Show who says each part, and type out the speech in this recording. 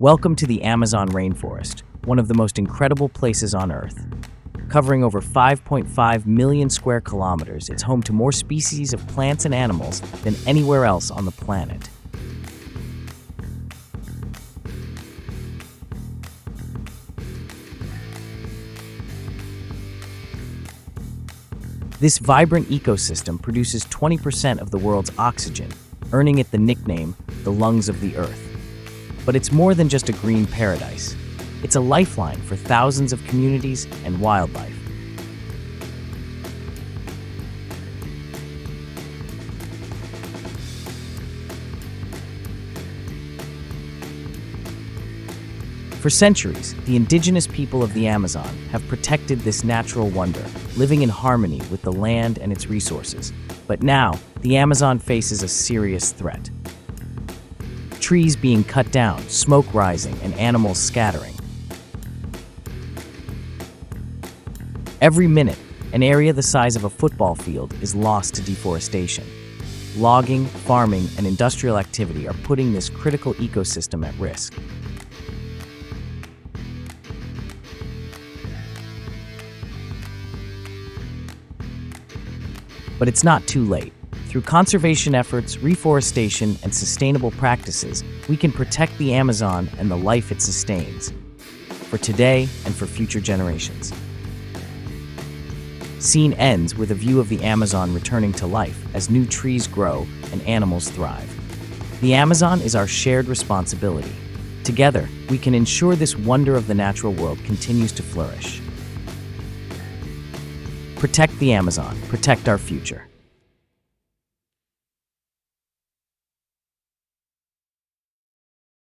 Speaker 1: Welcome to the Amazon rainforest, one of the most incredible places on Earth. Covering over 5.5 million square kilometers, it's home to more species of plants and animals than anywhere else on the planet. This vibrant ecosystem produces 20% of the world's oxygen, earning it the nickname, the lungs of the Earth. But it's more than just a green paradise. It's a lifeline for thousands of communities and wildlife. For centuries, the indigenous people of the Amazon have protected this natural wonder, living in harmony with the land and its resources. But now, the Amazon faces a serious threat. Trees being cut down, smoke rising, and animals scattering. Every minute, an area the size of a football field is lost to deforestation. Logging, farming, and industrial activity are putting this critical ecosystem at risk. But it's not too late. Through conservation efforts, reforestation, and sustainable practices, we can protect the Amazon and the life it sustains, for today and for future generations. Scene ends with a view of the Amazon returning to life as new trees grow and animals thrive. The Amazon is our shared responsibility. Together, we can ensure this wonder of the natural world continues to flourish. Protect the Amazon, protect our future.